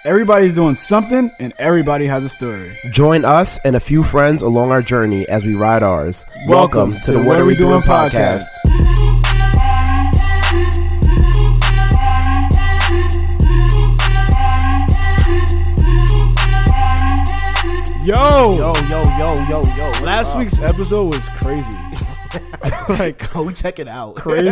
Everybody's doing something and everybody has a story. Join us and a few friends along our journey as we ride ours. Welcome to the What Are We Doing podcast. Yo. Last week's episode was crazy. Like, go check it out. Crazy.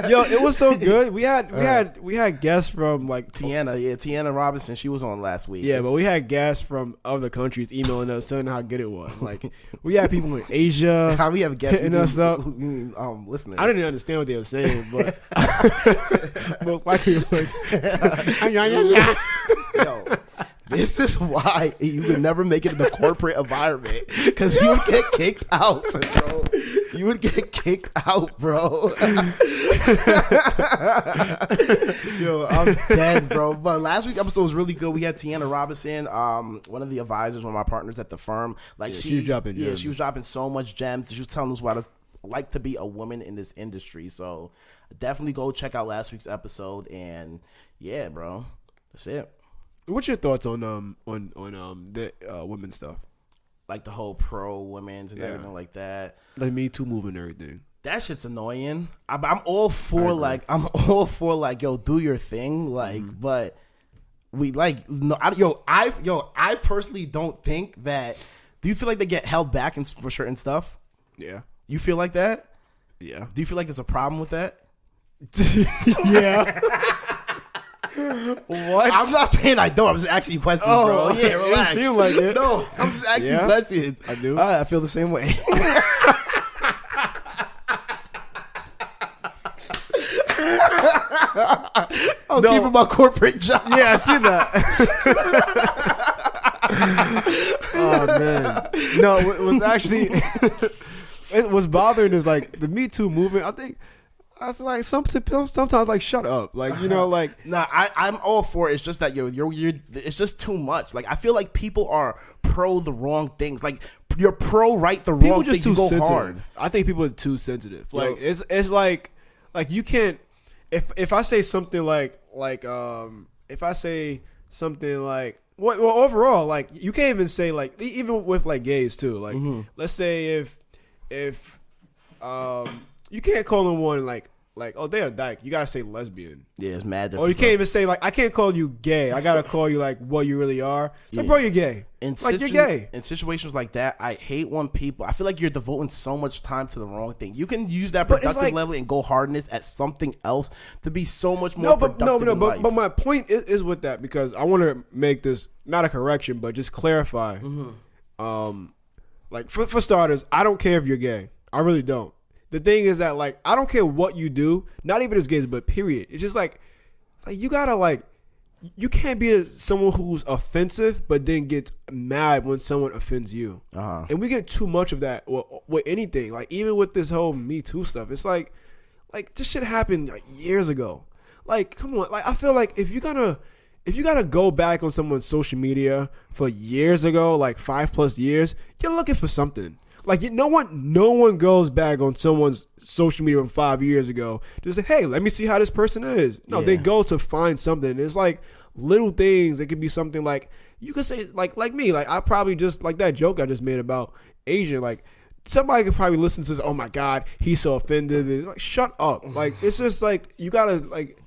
Yo, it was so good. We had guests from like Tiana Robinson. She was on last week. Yeah, but we had guests from other countries emailing us telling how good it was. Like, we had people in Asia. How we have guests hitting us up. Listeners. I didn't understand what they were saying, but most likely it was like, Yo, this is why you would never make it in the corporate environment, because you would get kicked out, bro. You would get kicked out, bro. Yo, I'm dead, bro. But last week's episode was really good. We had Tiana Robinson, one of the advisors, one of my partners at the firm. Like, she was dropping gems. She was dropping so much gems. She was telling us what it's like to be a woman in this industry. So definitely go check out last week's episode. And yeah, bro, that's it. What's your thoughts on the women stuff? Like the whole pro women's and everything like that. Like Me Too movement and everything. That shit's annoying. I'm all for yo, do your thing. Like, but we like no. I personally don't think that. Do you feel like they get held back for certain stuff? Yeah. You feel like that? Yeah. Do you feel like there's a problem with that? Yeah. What? I'm not saying I don't. I'm just asking you questions, bro. Yeah, relax. You seem like it. No, I'm just asking you questions. I do. I feel the same way. I'm keeping my corporate job. Yeah, I see that. Oh man. No, it was actually it was bothering is like the Me Too movement. I think I was like sometimes like shut up, like, you know, like nah. I'm all for it. It's just that you're it's just too much. Like, I feel like people are pro the wrong things. Like, you're pro right the wrong things. People just too go sensitive. hard. I think people are too sensitive. Like, it's like you can't. If I say something like if I say something like well overall, like, you can't even say, like, even with like gays too. Like, let's say if you can't call them one like oh, they're a dyke. You gotta say lesbian. Yeah, it's mad. Or you can't even say, like, I can't call you gay. I gotta call you like what you really are. It's like, bro, you're gay. You're gay. In situations like that, I hate when people. I feel like you're devoting so much time to the wrong thing. You can use that productive level and go hardness at something else to be so much more productive in life. But my point is with that, because I want to make this not a correction, but just clarify. Like, for starters, I don't care if you're gay. I really don't. The thing is that, like, I don't care what you do, not even as gays, but period. It's just like you gotta, like, you can't be someone who's offensive, but then gets mad when someone offends you. And we get too much of that with anything. Like, even with this whole Me Too stuff, it's like this shit happened like years ago. Like, come on. Like, I feel like if you gotta go back on someone's social media for years ago, like 5+ years, you're looking for something. Like, no one goes back on someone's social media from 5 years ago to say, hey, let me see how this person is. No, they go to find something. It's like little things. It could be something like, you could say, like me. Like, I probably just, like that joke I just made about Asian. Like, somebody could probably listen to this, oh my God, he's so offended. And like, shut up. Like, it's just like, you gotta, like,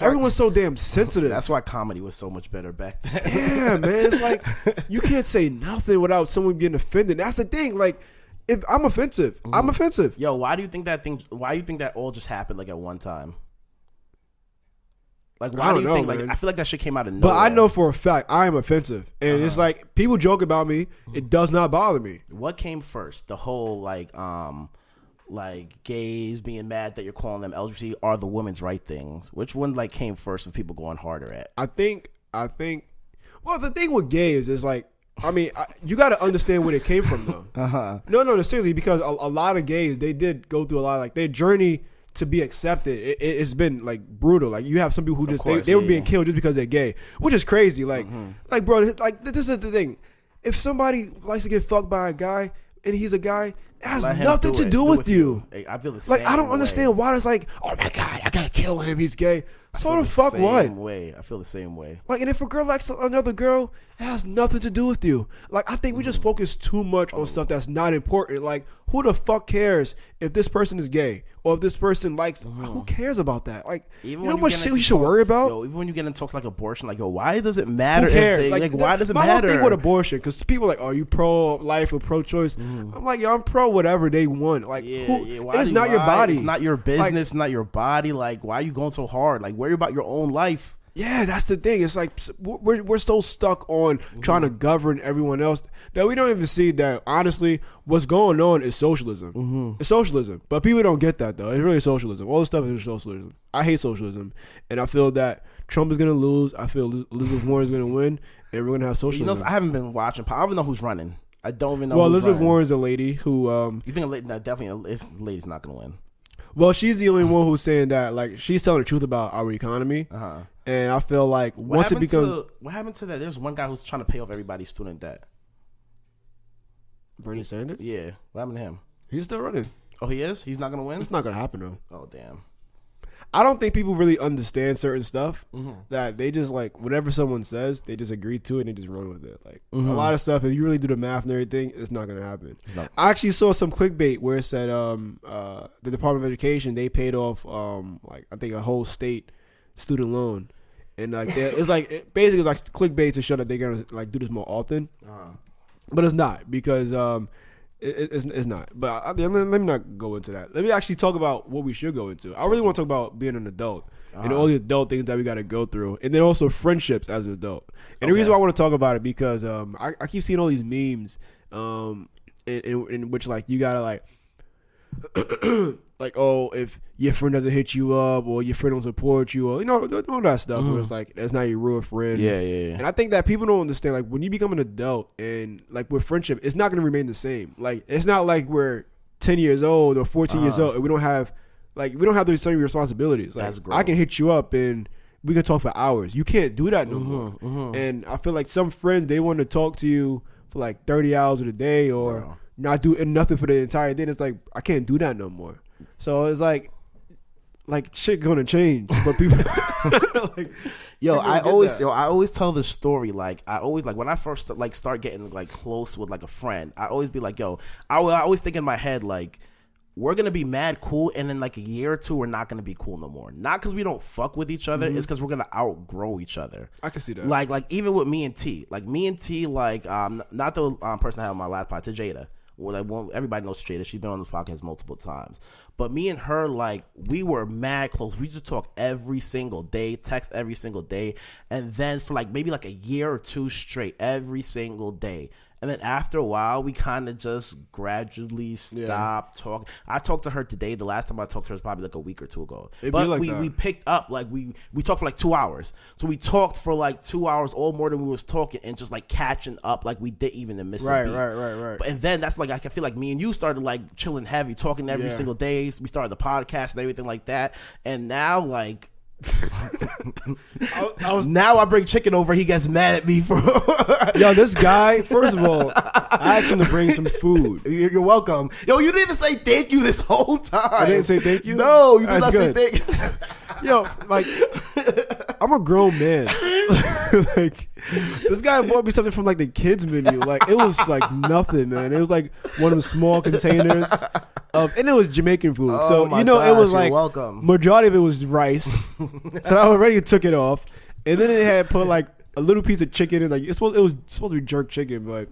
everyone's so damn sensitive. That's why comedy was so much better back then. Yeah, man. It's like, you can't say nothing without someone getting offended. That's the thing. Like, if I'm offensive, I'm offensive. Yo, why do you think that all just happened, like, at one time? Like, why do you think, man. Like, I feel like that shit came out of nowhere. But I know for a fact I am offensive. And it's like, people joke about me. It does not bother me. What came first? The whole, like gays being mad that you're calling them LGBT, are the women's right things? Which one, like, came first of people going harder at? I think well, the thing with gays is, like, I mean, you got to understand where it came from, though. No, seriously, because a lot of gays, they did go through a lot, like, their journey to be accepted. It's been, like, brutal. Like, you have some people who just they were being killed just because they're gay, which is crazy. Like, like, bro, like, this is the thing. If somebody likes to get fucked by a guy and he's a guy, it has nothing to do with you. I feel the same. Like, I don't understand why it's like, oh my God, I gotta kill him. He's gay. So the fuck what? Way. I feel the same way. Like, and if a girl likes another girl, it has nothing to do with you. Like, I think we just focus too much on stuff that's not important. Like, who the fuck cares if this person is gay or if this person likes? Who cares about that? Like, Even you know when what get shit into we should worry about? Yo, even when you get into talks like abortion, like, yo, why does it matter? Who cares? If they, like, why does it my matter? whole thing with abortion, because people are like, "Are you pro-life or pro-choice?" I'm like, "Yo, I'm pro whatever they want." Like, it's not your body. It's not your business. Not your body. Like, why are you going so hard? Like, worry about your own life. Yeah, that's the thing. It's like we're so stuck on trying to govern everyone else that we don't even see that, honestly, what's going on is socialism. It's socialism. But people don't get that, though. It's really socialism. All this stuff is socialism. I hate socialism. And I feel that Trump is going to lose. I feel Elizabeth Warren is going to win. And we're going to have socialism. You know, I haven't been watching. I don't even know who's running. I don't even know. Well, who's Elizabeth running. Warren's a lady who... you think definitely this lady's not going to win? Well, she's the only one who's saying that, like, she's telling the truth about our economy. And I feel like once it becomes... What happened to that? There's one guy who's trying to pay off everybody's student debt. Bernie Sanders? Yeah. What happened to him? He's still running. Oh, he is? He's not going to win? It's not going to happen, though. Oh, damn. I don't think people really understand certain stuff that they just, like, whatever someone says, they just agree to it and they just run with it. Like, a lot of stuff, if you really do the math and everything, it's not going to happen. It's not. I actually saw some clickbait where it said the Department of Education, they paid off, like, I think a whole state student loan. And, like, it's like, basically, it's like clickbait to show that they're going to, like, do this more often. But it's not, because it's not. But let me not go into that. Let me actually talk about what we should go into. I really want to talk about being an adult and all the adult things that we got to go through, and then also friendships as an adult. And the reason why I want to talk about it because I keep seeing all these memes in which, like, you gotta, like like, oh, if your friend doesn't hit you up or your friend don't support you, or, you know, all that stuff where it's like, that's not your real friend. Yeah. And I think that people don't understand, like, when you become an adult and, like, with friendship, it's not going to remain the same. Like, it's not like we're 10 years old or 14 years old and we don't have those same responsibilities. Like, I can hit you up and we can talk for hours. You can't do that no more. And I feel like some friends, they want to talk to you for like 30 hours of the day or not do nothing for the entire day. And it's like, I can't do that no more. So it's like shit gonna change, but people like, I always tell this story. Like, I always, like, when I first start getting, like, close with, like, a friend, I always be like, yo, I always think in my head, like, we're gonna be mad cool, and in like a year or two, we're not gonna be cool no more. Not because we don't fuck with each other, it's because we're gonna outgrow each other. I can see that. Like even with me and T, not the person I have on my last pod, to Jada. Well, everybody knows Jada. She's been on this podcast multiple times. But me and her, like, we were mad close. We used to talk every single day, text every single day. And then for, like, maybe like a year or two straight, every single day. And then after a while, we kind of just gradually stopped talking. I talked to her today. The last time I talked to her was probably like a week or two ago. But we picked up, like, we talked for like 2 hours. So we talked for like 2 hours, all more than we was talking, and just like catching up, like we didn't even miss a beat. Right. And then that's like, I feel like me and you started like chilling heavy, talking every single day. We started the podcast and everything like that. And now, like, now I bring chicken over, he gets mad at me for yo, this guy, first of all, I asked him to bring some food. You're welcome. Yo, you didn't even say thank you this whole time. I didn't say thank you? No, you did not say thank you. Yo, like, I'm a grown man. Like, this guy bought me something from like the kids menu. Like, it was like nothing, man. It was like one of the small containers and it was Jamaican food. So you know, it was like majority of it was rice. So I already took it off, and then it had put like a little piece of chicken in. Like, it was supposed to be jerk chicken, but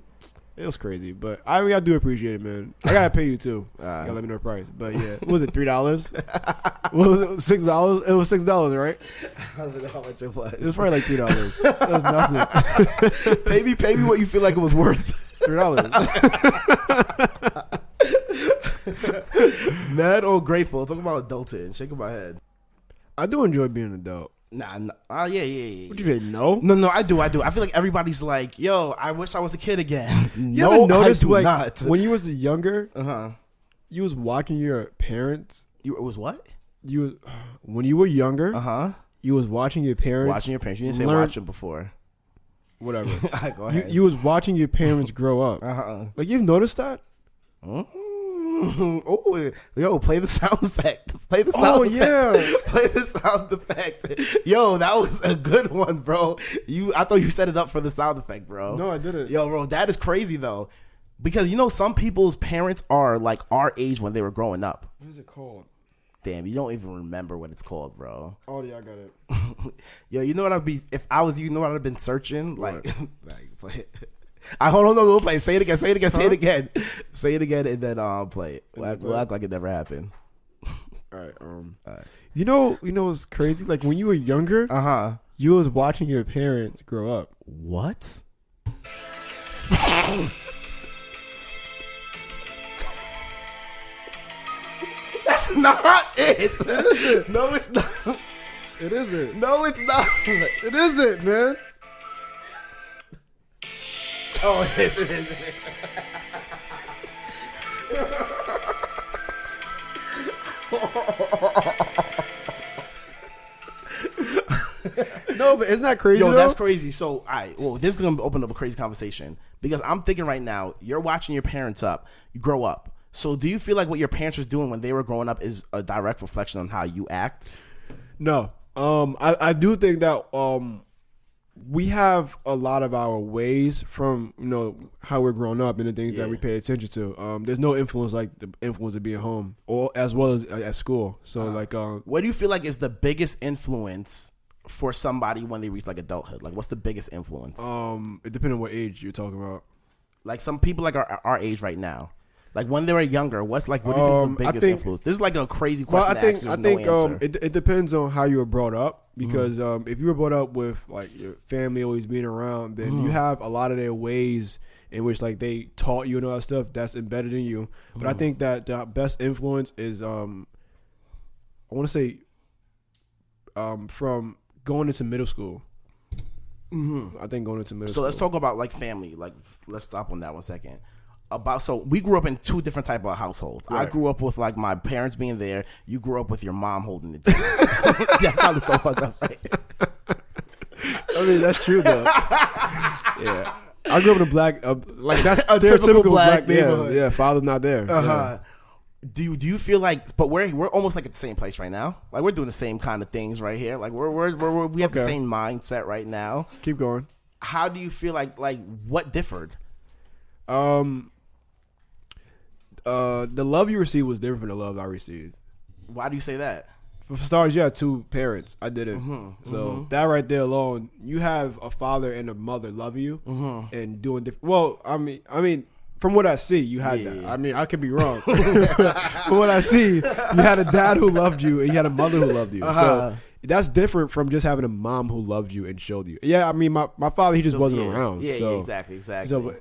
it was crazy. But I do appreciate it, man. I gotta pay you too. You gotta let me know the price. But yeah, what was it, $3? What was it, $6? It was $6, right? I don't know how much it was. It was probably like $3. That was nothing. pay me what you feel like it was worth. $3. Mad or grateful? Talk about adulting. Shaking my head. I do enjoy being an adult. Nah. Yeah. What you mean, no? No, I do. I feel like everybody's like, yo, I wish I was a kid again. You ever noticed, I do like, not. when you was younger, you was watching your parents. It was what? When you were younger, you was watching your parents. Watching your parents. You didn't say watching before. Whatever. Go ahead. You was watching your parents grow up. Like, you've noticed that? Oh, yo, play the sound effect. Play the sound Oh, effect. yeah. Play the sound effect. Yo, that was a good one, bro. I thought you set it up for the sound effect, bro. No, I didn't. Yo, bro, that is crazy though. Because some people's parents are like our age when they were growing up. What is it called? Damn, you don't even remember what it's called, bro. Oh yeah, I got it. Yo, you know what I'd be if I was you? Know what I'd have been searching? Like play it. I hold on, no, play it. Say it again. Say it again. Say it again. Say it again, and then play it. We'll act like it never happened. All right. You know what's crazy? Like when you were younger, you was watching your parents grow up. What? That's not it. No, it's not. It isn't. No, it's not. It isn't, man. Oh, it is. No, but isn't that crazy? Yo, though? that's crazy. So, this is gonna open up a crazy conversation because I'm thinking right now, you're watching your parents you grow up. So, do you feel like what your parents was doing when they were growing up is a direct reflection on how you act? No. I do think that we have a lot of our ways from how we're growing up and the things that we pay attention to. There's no influence like the influence of being home or as well as at school. So what do you feel like is the biggest influence for somebody when they reach like adulthood? Like, what's the biggest influence? It depends on what age you're talking about. Like some people like our age right now. Like when they were younger, what do you think is the biggest influence? This is like a crazy question. I think it depends on how you were brought up because if you were brought up with like your family always being around, then you have a lot of their ways in which like they taught you and all that stuff that's embedded in you. But I think that the best influence is I want to say from going into middle school. I think going into middle school. So let's talk about like family. Like let's stop on that 1 second. So we grew up in two different type of households. Right. I grew up with like my parents being there. You grew up with your mom holding it down. That sounded so fucked up, right? I mean, that's true though. Yeah, I grew up in a black, like that's a typical black neighborhood. Yeah, father's not there. Yeah. Do you feel like? But we're almost like at the same place right now. Like we're doing the same kind of things right here. Like we have the same mindset right now. Keep going. How do you feel like what differed? The love you received was different from the love I received. Why do you say that? For starters, you had two parents. I didn't. So that right there alone, you have a father and a mother love you and doing different. Well, I mean, from what I see, you had that. I mean, I could be wrong. From what I see, you had a dad who loved you and you had a mother who loved you. So that's different from just having a mom who loved you and showed you. Yeah, I mean, my father, he just wasn't around. Yeah, exactly. So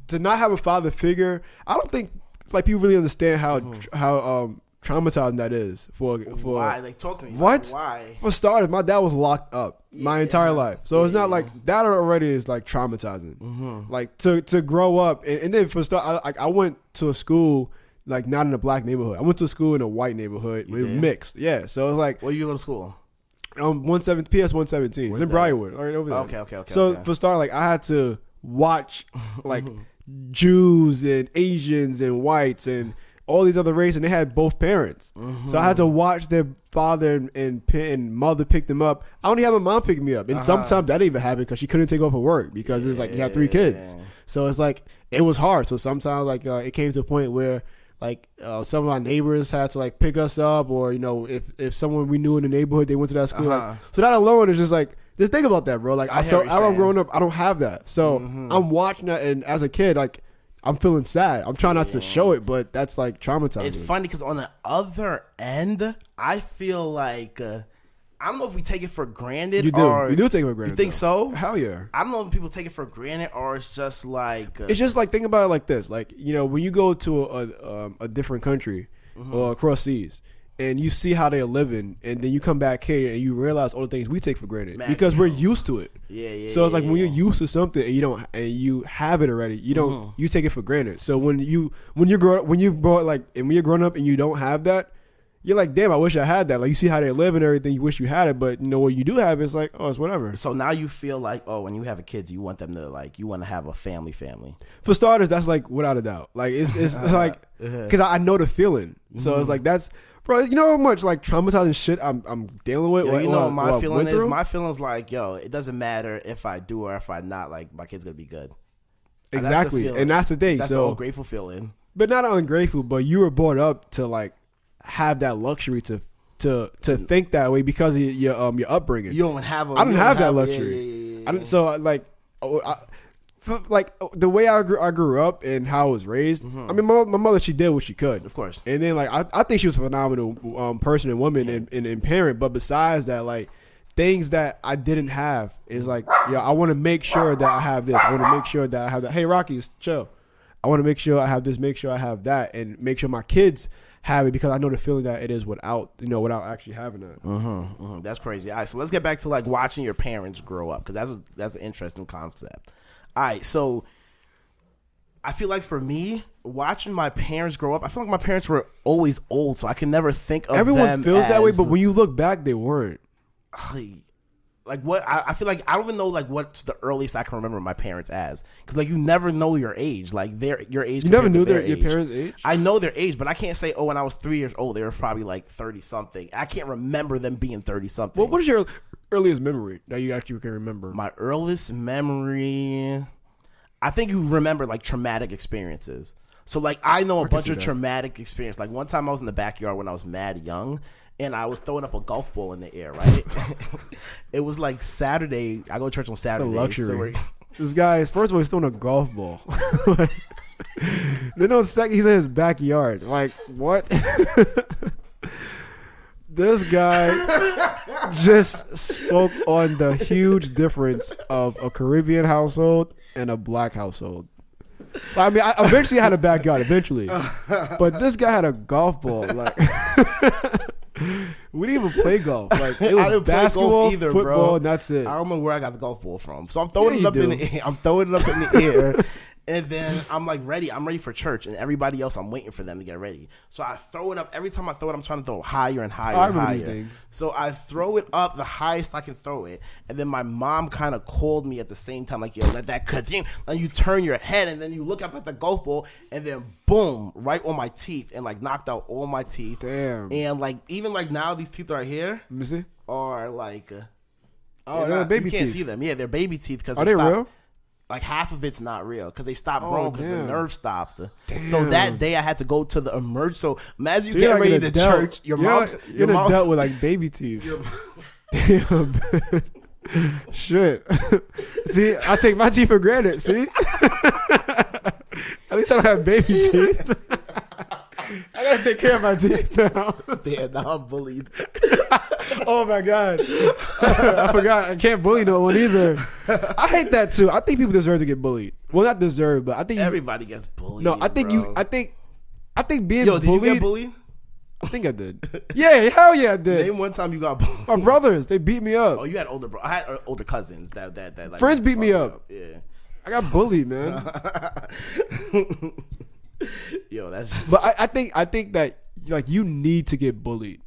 to not have a father figure, I don't think like people really understand how traumatizing that is for why? Like talk to me. What? Like, why? For starters, my dad was locked up my entire life, so it's not like that already is like traumatizing. Like to grow up and then for start, I went to a school like not in a black neighborhood. I went to a school in a white neighborhood. We mixed, yeah. So it's like where you go to school? PS 117. It's in Briarwood, right over there. Okay. So for start, like I had to watch like Jews and Asians and whites and all these other races, and they had both parents. So I had to watch their father and mother pick them up. I only have my mom picking me up, and sometimes that didn't even happen because she couldn't take off of work because it's like you have 3 kids. So it's like it was hard. So sometimes like it came to a point where like some of our neighbors had to like pick us up, or if someone we knew in the neighborhood they went to that school. Like, so that alone is just like. Just think about that, bro. Like, I growing up, I don't have that. So I'm watching that, and as a kid, like, I'm feeling sad. I'm trying not to show it, but that's like traumatizing. It's funny because on the other end, I feel like I don't know if we take it for granted. You do take it for granted. You think so? Hell yeah. I don't know if people take it for granted or it's just like it's just like think about it like this. Like when you go to a different country or across seas. And you see how they're living, and then you come back here and you realize all the things we take for granted because we're used to it. Yeah. So it's like when you're used to something and you have it already, you take it for granted. So when you're growing up and you don't have that, you're like, damn, I wish I had that. Like, you see how they live and everything, you wish you had it, but you know what you do have is like, oh, it's whatever. So now you feel like, oh, when you have a kids, you want them to like, you want to have a family. For starters, that's like without a doubt. Like it's like because I know the feeling. So it's like that's bro. You know how much like traumatizing shit I'm dealing with. Yo, you know what my feeling is? Through? My feeling's like, yo, it doesn't matter if I do or if I not. Like my kid's gonna be good. Exactly, and that's the thing. That's so the grateful feeling. But not ungrateful, but you were brought up to like have that luxury to think that way because of your upbringing. You don't have. I didn't have that luxury. I didn't, so like, like the way I grew up and how I was raised. I mean, my mother, she did what she could, of course. And then like I think she was a phenomenal person and woman and parent. But besides that, like things that I didn't have is like, yeah, I want to make sure that I have this. I want to make sure that I have that. Hey, Rocky, chill. I want to make sure I have this, make sure I have that, and make sure my kids have it because I know the feeling that it is without actually having that. That's crazy. All right, so let's get back to like watching your parents grow up because that's an interesting concept. All right, so I feel like for me, watching my parents grow up, I feel like my parents were always old, so I can never think of everyone them feels that way, as, but when you look back, they weren't. Like what I feel like I don't even know like what's the earliest I can remember my parents as because like you never know your age, like your age. You never knew your parents' age. I know their age, but I can't say when I was 3 years old they were probably like 30 something. I can't remember them being 30 something. Well, what is your earliest memory that you actually can remember? My earliest memory, I think you remember like traumatic experiences. So like I know a bunch of traumatic experience. Like one time I was in the backyard when I was mad young. And I was throwing up a golf ball in the air, right? It was like Saturday. I go to church on Saturday. It's a luxury. This guy is, first of all, he's throwing a golf ball. Then on second, he's in his backyard. Like, what? This guy just spoke on the huge difference of a Caribbean household and a black household. I mean, I eventually had a backyard, but this guy had a golf ball. Like, we didn't even play golf. Like, it was basketball, either, football, bro. And that's it. I don't know where I got the golf ball from. So I'm throwing it up in the air. I'm throwing it up in the air. And then I'm like ready. I'm ready for church. And everybody else, I'm waiting for them to get ready. So I throw it up. Every time I throw it, I'm trying to throw higher and higher and higher. These things. So I throw it up the highest I can throw it. And then my mom kind of called me at the same time, like, yo, let that continue. And you turn your head and then you look up at the golf ball and then boom, right on my teeth and like knocked out all my teeth. Damn. And like, even like now these teeth right here Let me see. are like, they're baby teeth. You can't see them. Yeah, they're baby teeth. Because are they real? Like half of it's not real because they stopped growing because the nerve stopped. Damn. So that day I had to go to the emergency. So imagine you get ready to church. Your mom dealt with like baby teeth. Damn. Shit. See, I take my teeth for granted. See, at least I don't have baby teeth. I gotta take care of my teeth now. Damn, now I'm bullied. Oh my god, I forgot. I can't bully no one either. I hate that too. I think people deserve to get bullied. Well, not deserve, but I think everybody gets bullied. No, I think bro. I think being bullied. Did you get bullied? I think I did. Yeah, hell yeah, I did. Name one time you got bullied. My brothers, they beat me up. Oh, you had older bro. I had older cousins that like friends beat me up. Yeah, I got bullied, man. Yo, that's. But I think that like you need to get bullied.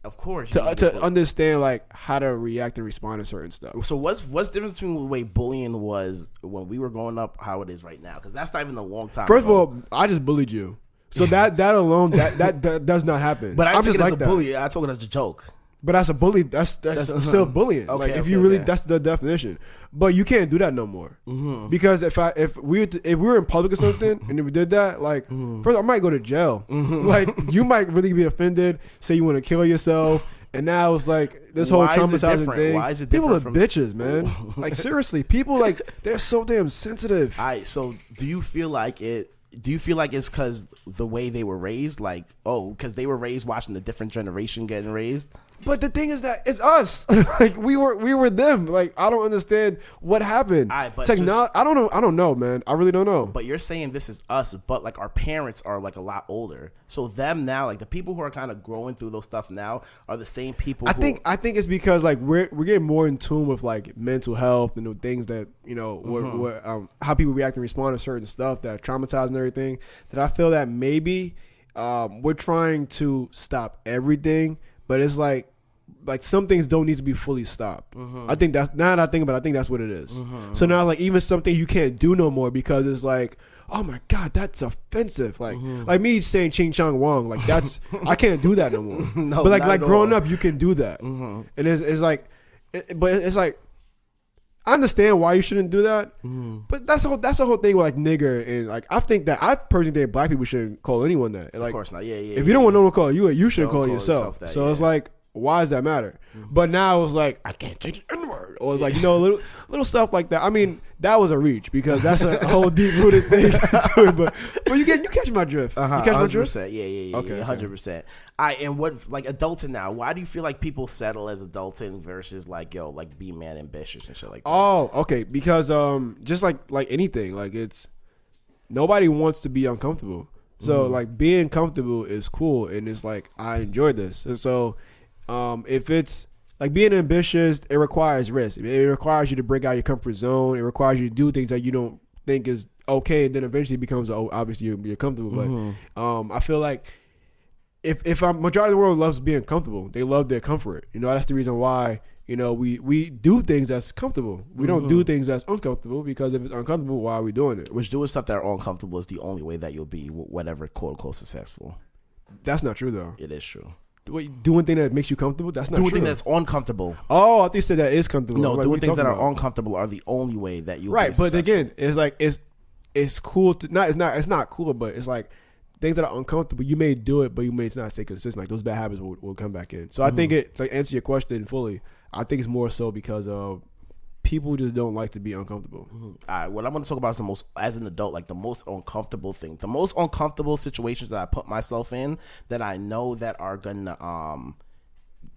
Of course, to understand like how to react and respond to certain stuff. So what's the difference between the way bullying was when we were growing up, how it is right now? Because that's not even a long time. First of all, I just bullied you, so that alone that does not happen. But I'm just like a bully. I told it as a joke. But that's a bully. That's still bullying. Okay, like if you really, that's the definition. But you can't do that no more. Mm-hmm. Because if we were in public or something and we did that, like first I might go to jail. Mm-hmm. Like you might really be offended. Say you want to kill yourself, and now it's like this whole traumatizing thing. Why is it people are bitches, man. Like seriously, people like they're so damn sensitive. All right, so do you feel like it? Do you feel like it's because the way they were raised? Like, because they were raised watching the different generation getting raised? But the thing is that it's us. Like we were them. Like I don't understand what happened. Technology. I don't know, man. I really don't know. But you're saying this is us, but like our parents are like a lot older. So them now, like the people who are kind of growing through those stuff now are the same people. I think it's because like we're getting more in tune with like mental health and the things that how people react and respond to certain stuff that are traumatizing and everything. That I feel that maybe we're trying to stop everything, but it's like some things don't need to be fully stopped. I think that's, now that I think about it, I think that's what it is. So now like even something you can't do no more because it's like, oh my God, that's offensive. Like me saying Ching Chong Wong, like that's, I can't do that no more. No, but not like at growing all. up, you can do that. And it's like, but it's like, I understand why you shouldn't do that, but that's the whole thing with like nigger, and like I personally think black people shouldn't call anyone that. And, like, Of course not. Yeah. if you don't want no one to call you, you shouldn't Don't call call yourself. yourself that, So it's yeah. like, why does that matter? But now it's like, I can't change the N-word, or it's like, little stuff like that. I mean, that was a reach because that's a whole deep rooted thing to it. But you catch my drift. You catch my drift. 100%. Yeah. Okay, 100%. And what, like, adulting now, why do you feel like people settle as adulting versus like, like be man ambitious and shit like that? Oh, okay. Because just like anything, like it's, nobody wants to be uncomfortable. So like being comfortable is cool, and it's like I enjoy this. And so if it's like being ambitious, it requires risk. It requires you to break out your comfort zone. It requires you to do things that you don't think is okay, and then eventually it becomes, obviously you're comfortable. But I feel like if majority of the world loves being comfortable, they love their comfort. That's the reason why we do things that's comfortable. We don't do things that's uncomfortable, because if it's uncomfortable, why are we doing it? Which doing stuff that are uncomfortable is the only way that you'll be whatever quote unquote successful. That's not true though. It is true. Wait, doing things that makes you comfortable? That's not Doing true. things that's uncomfortable. Oh, I thought you said that is comfortable. No, Like, doing what things that are talking about? uncomfortable are the only way that you'll Right, be but successful. again, it's like it's cool to it's not cool, but it's like things that are uncomfortable, you may do it, but you may not stay consistent. Like those bad habits will come back in. So I think it, like, answer your question fully, I think it's more so because of people just don't like to be uncomfortable. All right, what I'm going to talk about is the most, as an adult, like the most uncomfortable thing, the most uncomfortable situations that I put myself in that I know that are going to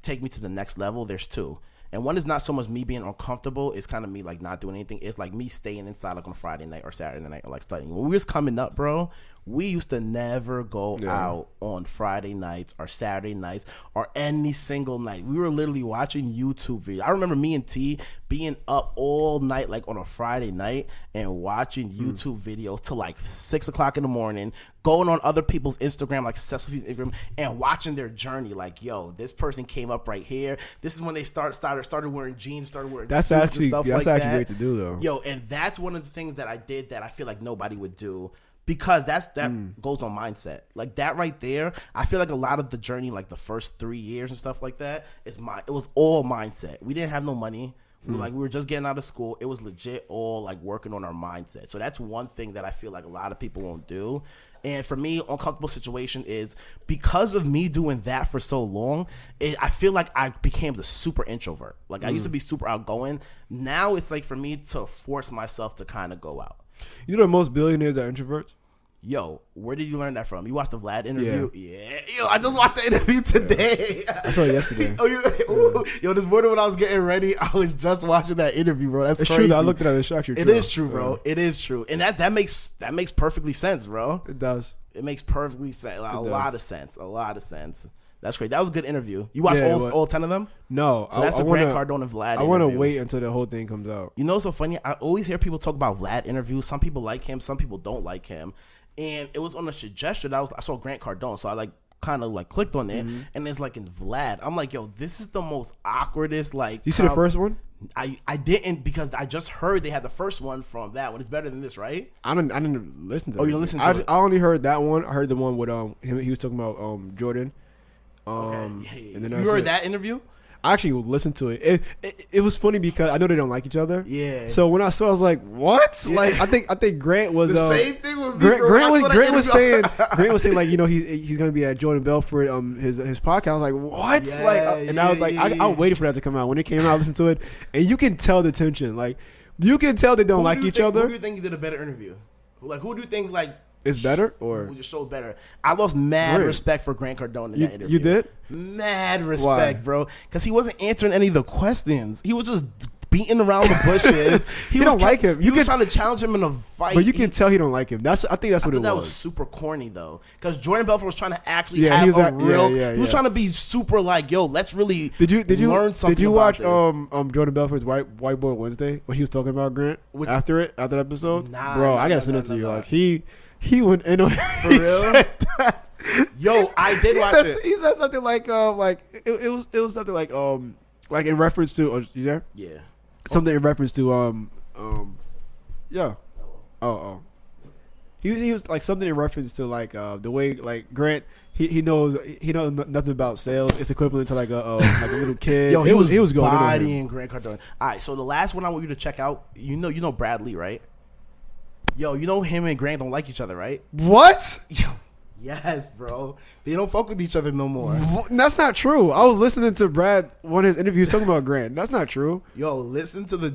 take me to the next level. There's two. And one is not so much me being uncomfortable. It's kind of me like not doing anything. It's like me staying inside like on a Friday night or Saturday night or like studying. When we was coming up, bro, we used to never go out on Friday nights or Saturday nights or any single night. We were literally watching YouTube videos. I remember me and T being up all night like on a Friday night and watching YouTube videos till like 6 o'clock in the morning, going on other people's Instagram, like successful people's Instagram, and watching their journey. Like, yo, this person came up right here. This is when they started wearing jeans, started wearing That's suits actually and stuff that's like actually that. great to do though. Yo, and that's one of the things that I did that I feel like nobody would do, because that goes on mindset. Like that right there, I feel like a lot of the journey, like the first 3 years and stuff like that, it was all mindset. We didn't have no money. We were just getting out of school. It was legit all like working on our mindset. So that's one thing that I feel like a lot of people won't do. And for me, uncomfortable situation is because of me doing that for so long, I feel like I became the super introvert. Like I used to be super outgoing. Now it's like for me to force myself to kind of go out. You know, most billionaires are introverts. Yo, where did you learn that from? You watched the Vlad interview? Yeah. Yo, I just watched the interview today. I saw it yesterday. Yo, this morning when I was getting ready, I was just watching that interview, bro. That's It's crazy. true though. I looked at it. It's actually It true. is true, bro. It is true. And that makes perfectly sense, bro. It does. It makes perfectly sense. Like, a does. lot of sense. A lot of sense. That's great. That was a good interview. You watched Yeah, all 10 of them? No, So that's the Grant Cardone and Vlad I want to interview. wait until the whole thing comes out. You know what's so funny? I always hear people talk about Vlad interviews. Some people like him. Some people don't like him. And it was on a suggestion. I saw Grant Cardone. So I like kind of like clicked on it. And it's like in Vlad. I'm like, yo, this is the most awkwardest like. You see the first one? I didn't, because I just heard they had the first one from that one. It's better than this, right? I didn't listen to it. Oh, you didn't listen to it? I only heard that one. I heard the one with him. He was talking about Jordan. Okay. And then You heard that interview? I actually listened to it. It was funny because I know they don't like each other. Yeah. So when I saw, I was like, "What?" Yeah. Like I think Grant was The same thing with me, bro. Grant was saying like, you know, he's gonna be at Jordan Belfort his podcast. I was like, "What?" Yeah, like and I was like, I waited for that to come out. When it came out, I listened to it, and you can tell the tension. Like you can tell they don't like each other. Who do you think did a better interview? Like who do you think like It's better, or who just showed better? I lost mad Really? respect for Grant Cardone in that interview. you did? Mad respect, Why? bro, because he wasn't answering any of the questions. He was just beating around the bushes. You don't like him. He was trying to challenge him in a fight. But you can tell he don't like him. I think that's what it that was. was super corny though, because Jordan Belfort was trying to actually Yeah, he have was a at- real. yeah, He was yeah. trying to be super like, yo, let's really Did you learn something. Did you about watch this. Jordan Belfort's Whiteboard Wednesday when he was talking about Grant Which- after that episode? Nah, Bro, nah, I gotta nah, send nah, it to nah, you. nah. Like He went in on For real? Yo, I did watch it. He said something like it was something like in reference to you there? Yeah. Something in reference to yeah. Oh. He was like something in reference to like the way like Grant he knows nothing about sales. It's equivalent to like a little kid. Yo, he was going bodying Grant Cardone. All right, so the last one I want you to check out. You know Bradley, right? Yo, you know him and Grant don't like each other, right? What? Yo, yes, bro. They don't fuck with each other no more. That's not true. I was listening to Brad one of his interviews talking about Grant. That's not true. Yo, listen to the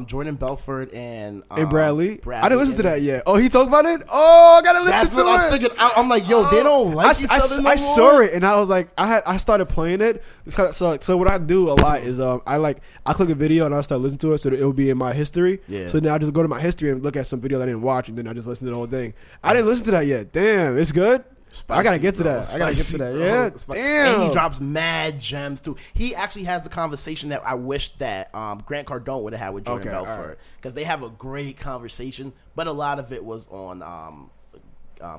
Jordan Belfort and Bradley. I didn't listen to that yet. Oh, he talked about it. Oh, I gotta listen That's to what it. I'm thinking. I'm like, yo, they don't like each other no more. I saw it and I was like, I started playing it. So what I do a lot is I click a video and I start listening to it so that it will be in my history. Yeah. So now I just go to my history and look at some video I didn't watch and then I just listen to the whole thing. I didn't listen to that yet. Damn, it's good. Spicy, I gotta get to bro. that. I gotta get to that. Bro. Yeah. Damn. And he drops mad gems too. He actually has the conversation that I wish that Grant Cardone would have had with Jordan Belfort, because they have a great conversation, but a lot of it was on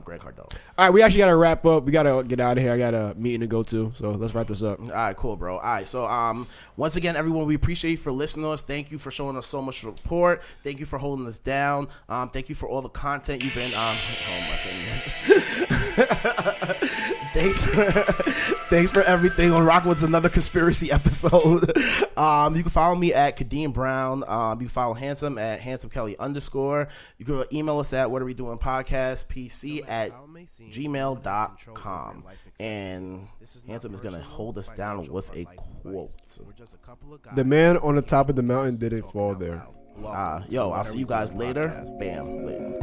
Grant Cardone. All right, we actually gotta wrap up. We gotta get out of here. I got a meeting to go to, so let's wrap this up. All right, cool, bro. All right, so once again, everyone, we appreciate you for listening to us. Thank you for showing us so much support. Thank you for holding us down. Thank you for all the content you've been. Oh my goodness. Thanks for everything on Rockwood's another conspiracy episode. You can follow me at Kadeem Brown. You can follow Handsome at HandsomeKelly_. You can email us at whatarewedoningpodcastpc@gmail.com. And Handsome is gonna hold us down with a quote. The man on the top of the mountain didn't fall there. Yo, I'll see you guys later. Bam, later.